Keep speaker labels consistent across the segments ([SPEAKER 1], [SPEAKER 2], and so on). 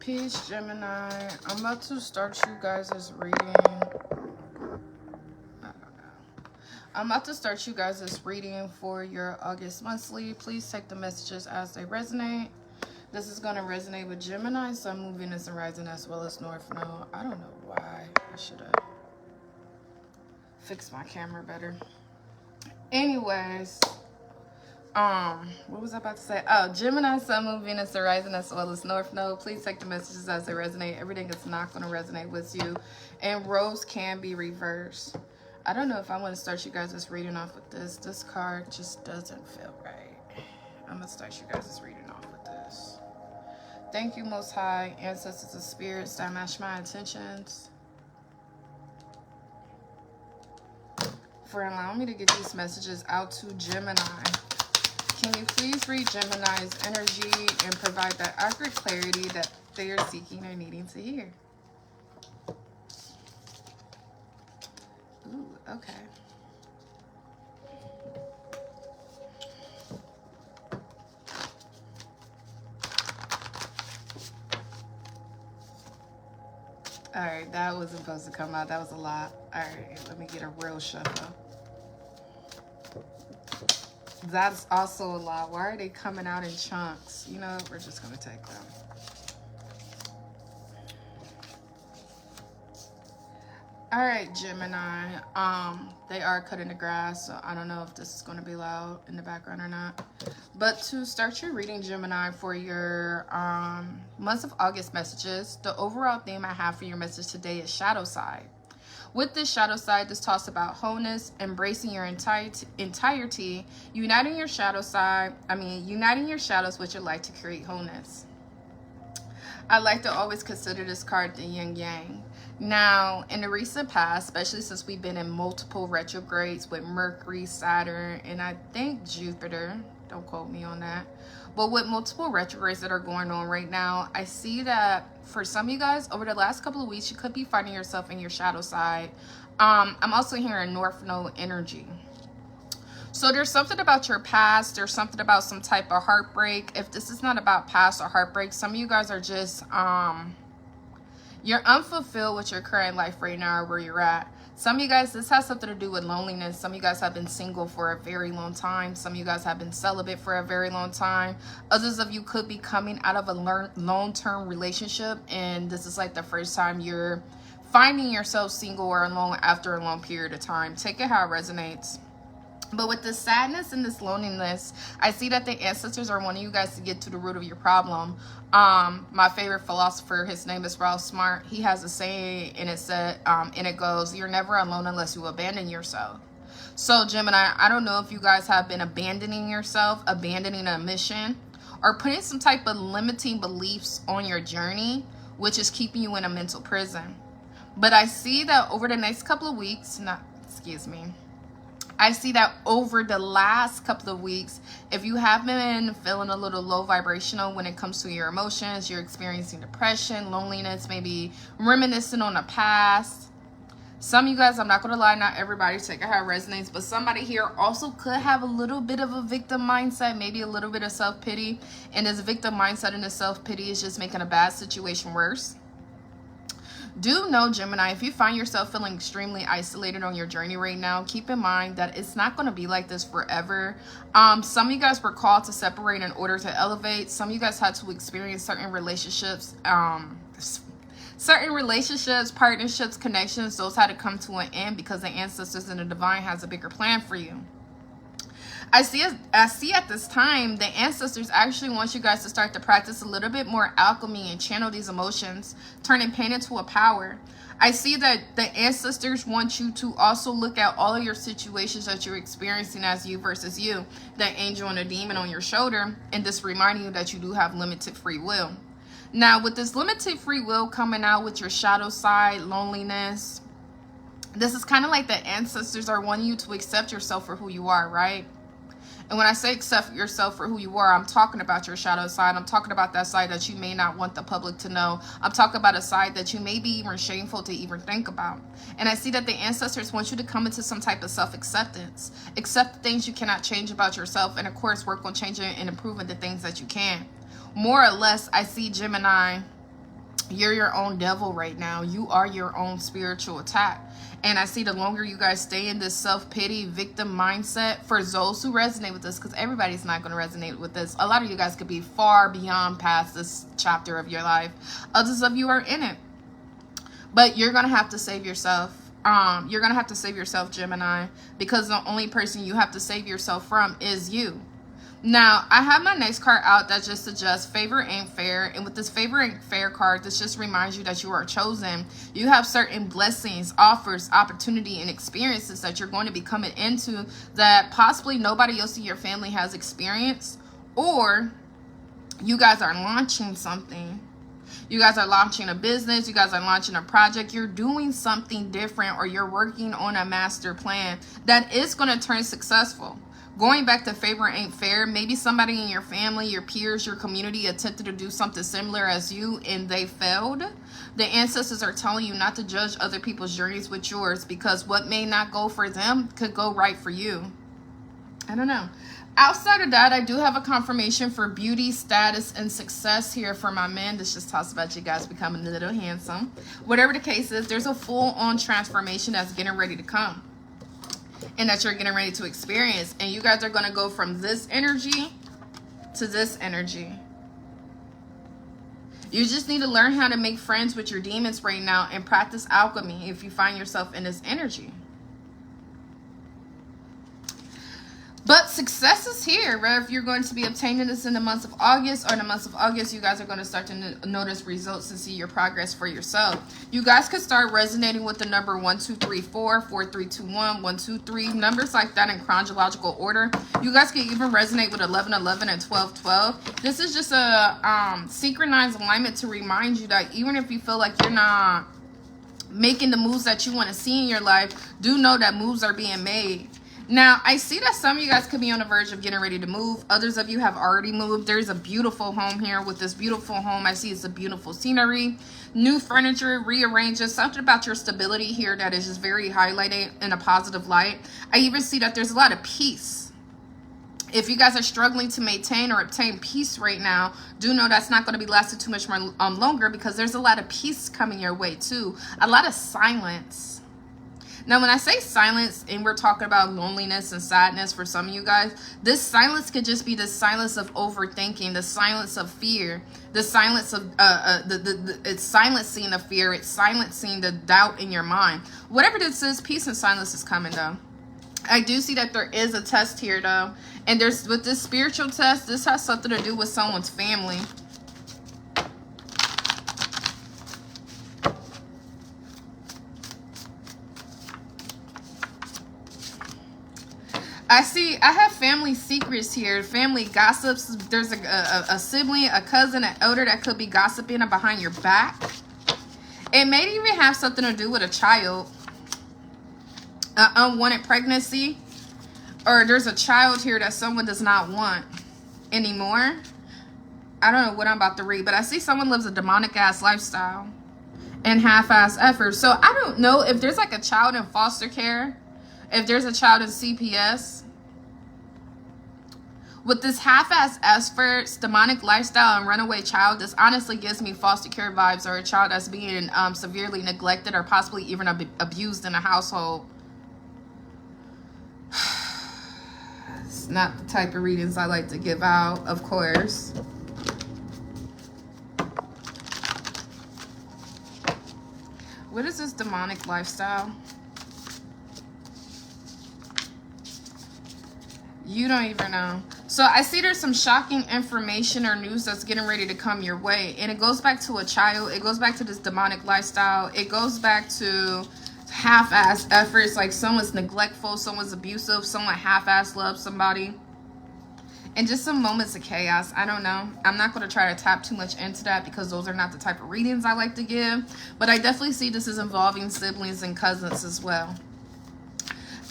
[SPEAKER 1] Peace, Gemini. I'm about to start you guys' reading. I'm about to start you guys' reading for your August monthly. Please take the messages as they resonate. This is going to resonate with Gemini, Sun, Moon, Venus, and Rising, as well as North Node. I don't know why. I should have fixed my camera better. Anyways, what was I about to say? Oh, Gemini, Sun, Moon, Venus, and Rising, as well as North Node. Please take the messages as they resonate. Everything is not going to resonate with you. And roles can be reversed. I don't know if I want to start you guys' reading off with this. This card just doesn't feel right. I'm going to start you guys' reading off with this. Thank you, Most High, ancestors and spirits that match my intentions, for allowing me to get these messages out to Gemini. Can you please read Gemini's energy and provide that accurate clarity that they are seeking or needing to hear? Ooh, okay. All right, that wasn't supposed to come out. That was a lot. All right, let me get a real shuffle. That's also a lot. Why are they coming out in chunks? You know, we're just going to take them. All right, Gemini. They are cutting the grass, so I don't know if this is going to be loud in the background or not. But to start your reading, Gemini, for your months of August messages, the overall theme I have for your message today is shadow side. With this shadow side, this talks about wholeness, embracing your entirety, uniting your shadows with your light to create wholeness. I like to always consider this card the yin yang. Now, in the recent past, especially since we've been in multiple retrogrades with Mercury, Saturn, and I think Jupiter, don't quote me on that, but with multiple retrogrades that are going on right now, I see that for some of you guys, over the last couple of weeks, you could be finding yourself in your shadow side. I'm also hearing North Node energy. So there's something about your past. There's something about some type of heartbreak. If this is not about past or heartbreak, some of you guys are just, you're unfulfilled with your current life right now or where you're at. Some of you guys, this has something to do with loneliness. Some of you guys have been single for a very long time. Some of you guys have been celibate for a very long time. Others of you could be coming out of a long-term relationship, and this is like the first time you're finding yourself single or alone after a long period of time. Take it how it resonates. But with this sadness and this loneliness, I see that the ancestors are wanting you guys to get to the root of your problem. My favorite philosopher, his name is Ralph Smart. He has a saying, and it goes, "You're never alone unless you abandon yourself." So Gemini, I don't know if you guys have been abandoning yourself, abandoning a mission, or putting some type of limiting beliefs on your journey, which is keeping you in a mental prison. But I see that over the next couple of weeks, I see that over the last couple of weeks, if you have been feeling a little low vibrational when it comes to your emotions, you're experiencing depression, loneliness, maybe reminiscing on the past. Some of you guys, I'm not going to lie, not everybody, take it how it resonates, but somebody here also could have a little bit of a victim mindset, maybe a little bit of self-pity. And this victim mindset and this self-pity is just making a bad situation worse. Do know, Gemini, if you find yourself feeling extremely isolated on your journey right now, keep in mind that it's not going to be like this forever. Some of you guys were called to separate in order to elevate. Some of you guys had to experience certain relationships, partnerships, connections. Those had to come to an end because the ancestors and the divine has a bigger plan for you. I see at this time, the ancestors actually want you guys to start to practice a little bit more alchemy and channel these emotions, turning pain into a power. I see that the ancestors want you to also look at all of your situations that you're experiencing as you versus you, the angel and the demon on your shoulder, and just reminding you that you do have limited free will. Now, with this limited free will coming out with your shadow side, loneliness, this is kind of like the ancestors are wanting you to accept yourself for who you are, right? And when I say accept yourself for who you are, I'm talking about your shadow side. I'm talking about that side that you may not want the public to know. I'm talking about a side that you may be even shameful to even think about. And I see that the ancestors want you to come into some type of self-acceptance. Accept the things you cannot change about yourself. And of course, work on changing and improving the things that you can. More or less, I see Gemini You're your own devil right now. You are your own spiritual attack. And I see the longer you guys stay in this self-pity victim mindset, for those who resonate with this, because everybody's not going to resonate with this. A lot of you guys could be far beyond past this chapter of your life. Others of you are in it. But you're going to have to save yourself. You're going to have to save yourself, Gemini, because the only person you have to save yourself from is you. Now, I have my next card out that just suggests favor ain't fair. And with this favor ain't fair card, this just reminds you that you are chosen. You have certain blessings, offers, opportunity, and experiences that you're going to be coming into that possibly nobody else in your family has experienced. Or you guys are launching something. You guys are launching a business. You guys are launching a project. You're doing something different, or you're working on a master plan that is going to turn successful. Going back to favor ain't fair, maybe somebody in your family, your peers, your community attempted to do something similar as you and they failed. The ancestors are telling you not to judge other people's journeys with yours, because what may not go for them could go right for you. I don't know. Outside of that, I do have a confirmation for beauty, status, and success here for my men. This just talks about you guys becoming a little handsome. Whatever the case is, there's a full-on transformation that's getting ready to come, and that you're getting ready to experience. And you guys are going to go from this energy to this energy. You just need to learn how to make friends with your demons right now and practice alchemy if you find yourself in this energy. But success is here, right? If you're going to be obtaining this in the month of August, or in the month of August, you guys are going to start to notice results and see your progress for yourself. You guys could start resonating with the number 1, 2, 3, 4, 4, 3, 2, 1, 1, 2, 3, numbers like that in chronological order. You guys can even resonate with 11, 11, and 12, 12. This is just a synchronized alignment to remind you that even if you feel like you're not making the moves that you want to see in your life, do know that moves are being made. Now, I see that some of you guys could be on the verge of getting ready to move. Others of you have already moved. There's a beautiful home here. With this beautiful home, I see it's a beautiful scenery, new furniture, rearranges, something about your stability here that is just very highlighted in a positive light. I even see that there's a lot of peace. If you guys are struggling to maintain or obtain peace right now, do know that's not going to be lasting too much more longer, because there's a lot of peace coming your way too. A lot of silence. Now, when I say silence, and we're talking about loneliness and sadness for some of you guys, this silence could just be the silence of overthinking, the silence of fear, the silence of, it's silencing the fear, it's silencing the doubt in your mind. Whatever this is, peace and silence is coming, though. I do see that there is a test here, though. And there's, with this spiritual test, this has something to do with someone's family. I have family secrets here, family gossips. There's a sibling, a cousin, an elder that could be gossiping behind your back. It may even have something to do with a child, an unwanted pregnancy, or there's a child here that someone does not want anymore. I don't know what I'm about to read, but I see someone lives a demonic ass lifestyle and half-ass effort. So I don't know if there's like a child in foster care, if there's a child in CPS. With this half-ass efforts, demonic lifestyle, and runaway child, this honestly gives me foster care vibes, or a child that's being severely neglected or possibly even abused in a household. It's not the type of readings I like to give out, of course. What is this demonic lifestyle? You don't even know. So I see there's some shocking information or news that's getting ready to come your way. And it goes back to a child. It goes back to this demonic lifestyle. It goes back to half-ass efforts. Like someone's neglectful, someone's abusive, someone half-ass loves somebody. And just some moments of chaos. I don't know. I'm not going to try to tap too much into that, because those are not the type of readings I like to give. But I definitely see this is involving siblings and cousins as well.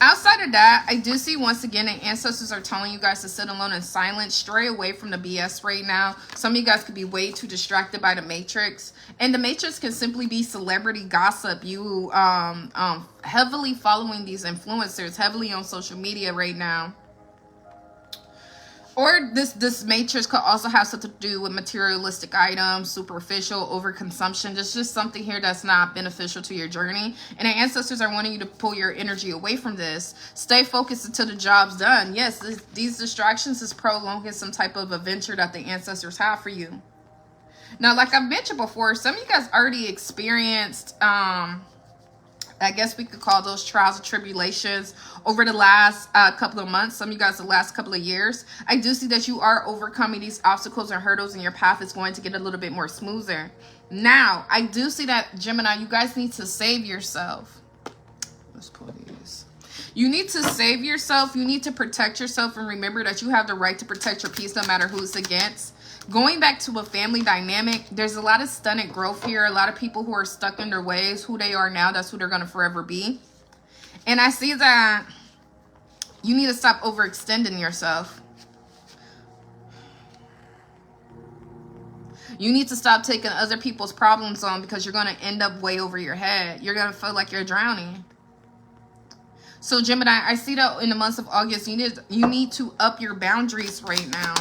[SPEAKER 1] Outside of that, I do see, once again, the ancestors are telling you guys to sit alone in silence. Stray away from the BS right now. Some of you guys could be way too distracted by the Matrix. And the Matrix can simply be celebrity gossip. You heavily following these influencers, heavily on social media right now. Or this matrix could also have something to do with materialistic items, superficial, overconsumption. There's just something here that's not beneficial to your journey. And the ancestors are wanting you to pull your energy away from this. Stay focused until the job's done. Yes, these distractions is prolonging some type of adventure that the ancestors have for you. Now, like I've mentioned before, some of you guys already experienced, I guess we could call those trials and tribulations over the last couple of months. Some of you guys the last couple of years. I do see that you are overcoming these obstacles and hurdles, and your path is going to get a little bit more smoother. Now, I do see that, Gemini, you guys need to save yourself. Let's pull these. You need to save yourself. You need to protect yourself, and remember that you have the right to protect your peace no matter who's against. Going back to a family dynamic, there's a lot of stunted growth here. A lot of people who are stuck in their ways, who they are now, that's who they're going to forever be. And I see that you need to stop overextending yourself. You need to stop taking other people's problems on, because you're going to end up way over your head. You're going to feel like you're drowning. So Gemini, I see that in the months of August, you need to up your boundaries right now.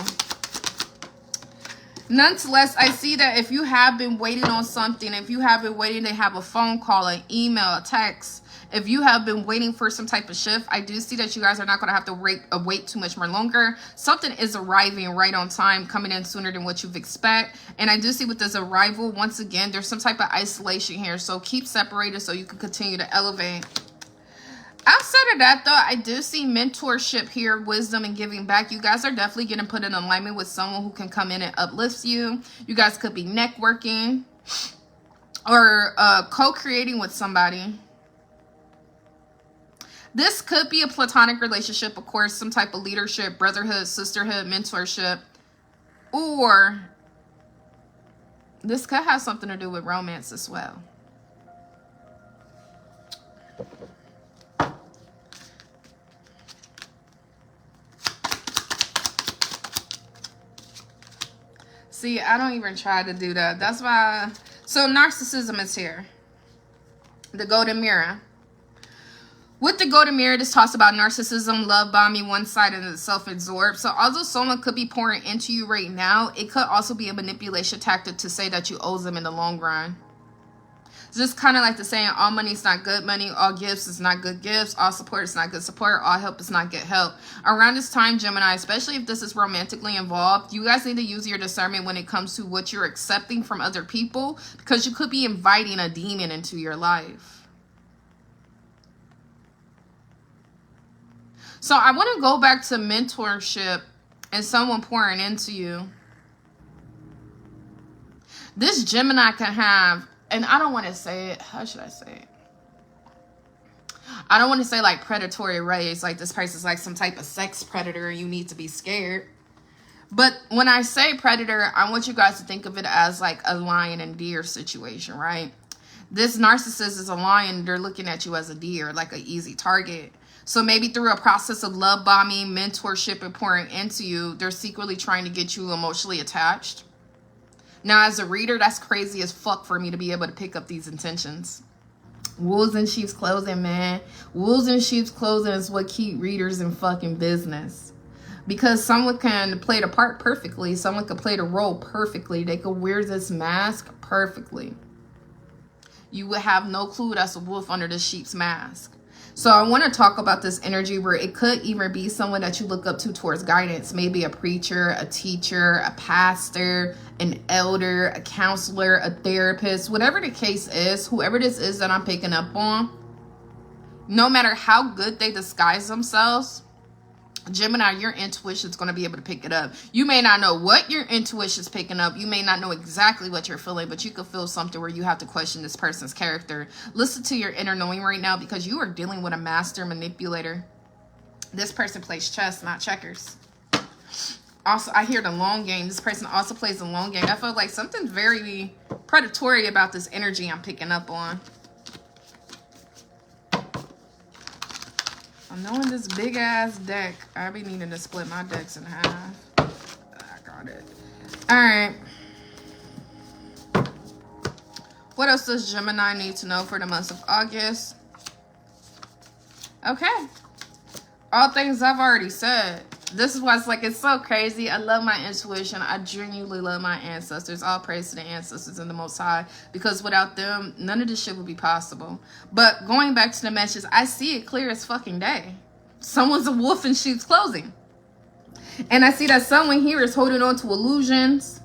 [SPEAKER 1] Nonetheless, I see that if you have been waiting on something, if you have been waiting to have a phone call, an email, a text, if you have been waiting for some type of shift, I do see that you guys are not going to have to wait too much more longer. Something is arriving right on time, coming in sooner than what you've expect. And I do see with this arrival, once again, there's some type of isolation here. So keep separated so you can continue to elevate. Outside of that, though, I do see mentorship here, wisdom, and giving back. You guys are definitely getting put in alignment with someone who can come in and uplift you. You guys could be networking or co-creating with somebody. This could be a platonic relationship, of course, some type of leadership, brotherhood, sisterhood, mentorship. Or this could have something to do with romance as well. See, I don't even try to do that. That's why. So narcissism is here. The golden mirror. With the golden mirror, this talks about narcissism, love bombing, one-sided and self-absorbed. So although someone could be pouring into you right now, it could also be a manipulation tactic to say that you owe them in the long run. It's just kind of like the saying, all money is not good money, all gifts is not good gifts, all support is not good support, all help is not good help. Around this time, Gemini, especially if this is romantically involved, you guys need to use your discernment when it comes to what you're accepting from other people, because you could be inviting a demon into your life. So I want to go back to mentorship and someone pouring into you. This Gemini can have, and I don't want to say it, how should I say it? I don't want to say like predatory rays, like this person's like some type of sex predator and you need to be scared. But when I say predator, I want you guys to think of it as like a lion and deer situation, right? This narcissist is a lion, they're looking at you as a deer, like an easy target. So maybe through a process of love bombing, mentorship, and pouring into you, they're secretly trying to get you emotionally attached. Now, as a reader, that's crazy as fuck for me to be able to pick up these intentions. Wolves in sheep's clothing, man. Wolves in sheep's clothing is what keep readers in fucking business. Because someone can play the part perfectly. Someone can play the role perfectly. They could wear this mask perfectly. You would have no clue that's a wolf under the sheep's mask. So I want to talk about this energy where it could even be someone that you look up to towards guidance. Maybe a preacher, a teacher, a pastor, an elder, a counselor, a therapist, whatever the case is, whoever this is that I'm picking up on, no matter how good they disguise themselves, Gemini, your intuition is going to be able to pick it up. You may not know what your intuition is picking up. You may not know exactly what you're feeling, but you could feel something where you have to question this person's character. Listen to your inner knowing right now, because you are dealing with a master manipulator. This person plays chess, not checkers. Also, I hear the long game. This person also plays the long game. I feel like something very predatory about this energy I'm picking up on. I'm knowing this big ass deck. I be needing to split my decks in half. I got it. Alright. What else does Gemini need to know for the month of August? Okay. All things I've already said. This is why it's like, it's so crazy. I love my intuition. I genuinely love my ancestors. All praise to the ancestors and the Most High. Because without them, none of this shit would be possible. But going back to the message, I see it clear as fucking day. Someone's a wolf in sheep's clothing. And I see that someone here is holding on to illusions.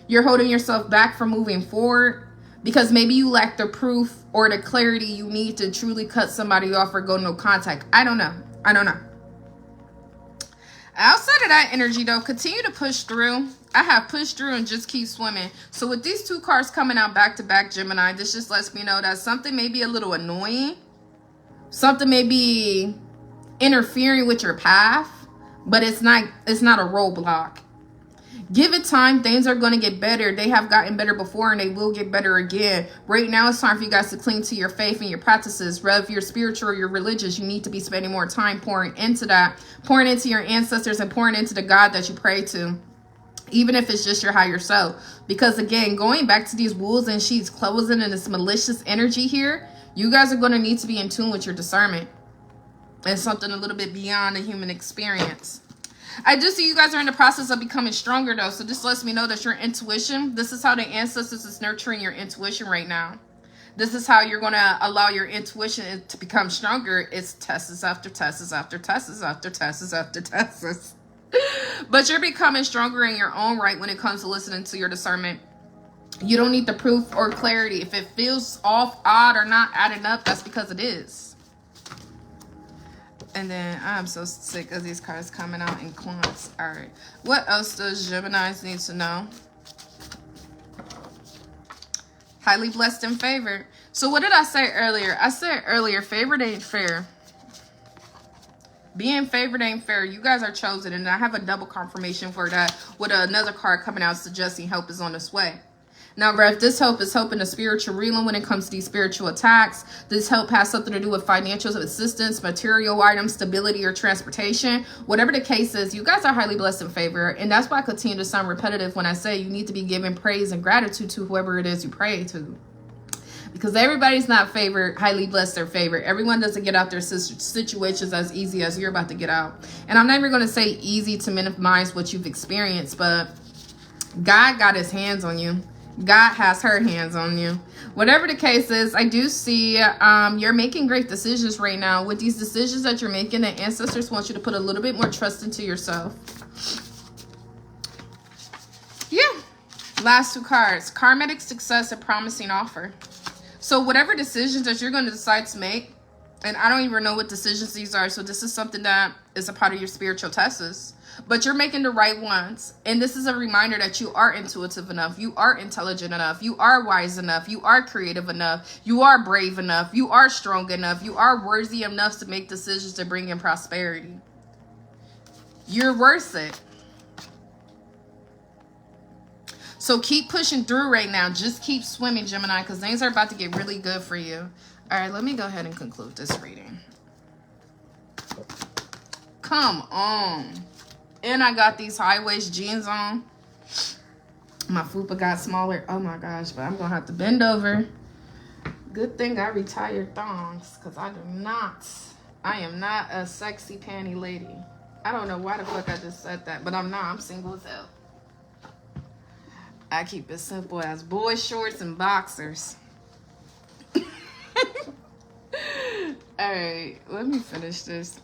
[SPEAKER 1] You're holding yourself back from moving forward. Because maybe you lack the proof or the clarity you need to truly cut somebody off or go no contact. I don't know. I don't know. Outside of that energy, though, continue to push through. I have pushed through and just keep swimming. So with these two cards coming out back to back, Gemini, this just lets me know that something may be a little annoying. Something may be interfering with your path, but it's not a roadblock. Give it time. Things are going to get better. They have gotten better before and they will get better again. Right now, it's time for you guys to cling to your faith and your practices. Whether you're spiritual or you're religious, you need to be spending more time pouring into that. Pouring into your ancestors and pouring into the God that you pray to. Even if it's just your higher self. Because again, going back to these wolves and sheep's clothing and this malicious energy here, you guys are going to need to be in tune with your discernment. And something a little bit beyond the human experience. I do see you guys are in the process of becoming stronger, though. So this lets me know that your intuition, this is how the ancestors is nurturing your intuition right now. This is how you're going to allow your intuition to become stronger. It's tests after tests after tests after tests after tests. But you're becoming stronger in your own right when it comes to listening to your discernment. You don't need the proof or clarity. If it feels off, odd, or not adding up, that's because it is. And then I'm so sick of these cards coming out in clumps. All right. What else does Geminis need to know? Highly blessed and favored. So what did I say earlier? I said earlier, favored ain't fair. Being favored ain't fair. You guys are chosen. And I have a double confirmation for that with another card coming out suggesting help is on its way. Now, if this help is helping the spiritual realm when it comes to these spiritual attacks, this help has something to do with financial assistance, material items, stability, or transportation. Whatever the case is, you guys are highly blessed and favored. And that's why I continue to sound repetitive when I say you need to be giving praise and gratitude to whoever it is you pray to. Because everybody's not favored, highly blessed, or favored. Everyone doesn't get out their situations as easy as you're about to get out. And I'm never going to say easy to minimize what you've experienced, but God got his hands on you. God has her hands on you. Whatever the case is, I do see you're making great decisions right now. With these decisions that you're making, the ancestors want you to put a little bit more trust into yourself. Yeah. Last two cards. Karmatic success and promising offer. So whatever decisions that you're going to decide to make, and I don't even know what decisions these are, so this is something that is a part of your spiritual tests. But you're making the right ones. And this is a reminder that you are intuitive enough. You are intelligent enough. You are wise enough. You are creative enough. You are brave enough. You are strong enough. You are worthy enough to make decisions to bring in prosperity. You're worth it. So keep pushing through right now. Just keep swimming, Gemini, because things are about to get really good for you. All right, let me go ahead and conclude this reading. Come on. And I got these high-waist jeans on. My fupa got smaller. Oh my gosh, but I'm going to have to bend over. Good thing I retired thongs, because I am not a sexy panty lady. I don't know why the fuck I just said that, but I'm not. I'm single as hell. I keep it simple as boy shorts and boxers. All right, let me finish this.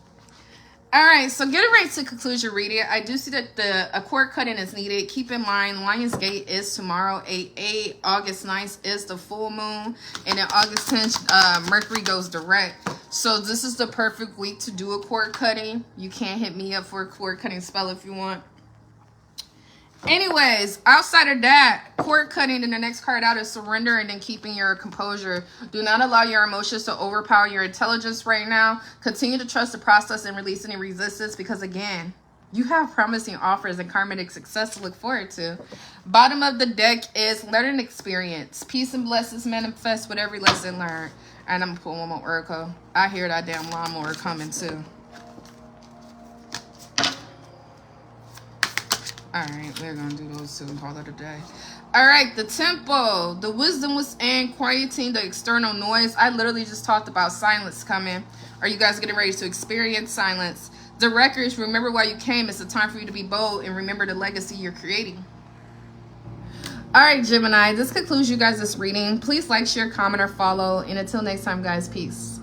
[SPEAKER 1] All right, so getting right to conclusion reading. I do see that a cord cutting is needed. Keep in mind, Lionsgate is tomorrow, 8/8. August 9th is the full moon. And then August 10th, Mercury goes direct. So this is the perfect week to do a cord cutting. You can hit me up for a cord cutting spell if you want. Anyways, outside of that, cord cutting, and the next card out is surrender and then keeping your composure. Do not allow your emotions to overpower your intelligence right now. Continue to trust the process and release any resistance because, again, you have promising offers and karmic success to look forward to. Bottom of the deck is learning experience. Peace and blessings manifest with every lesson learned. And I'm going to pull one more oracle. I hear that damn lawnmower coming too. Alright, we're going to do those two and call it a day. Alright, the temple. The wisdom was in quieting the external noise. I literally just talked about silence coming. Are you guys getting ready to experience silence? The records, remember why you came. It's a time for you to be bold and remember the legacy you're creating. All right, Gemini, this concludes you guys' reading. Please like, share, comment, or follow. And until next time, guys, peace.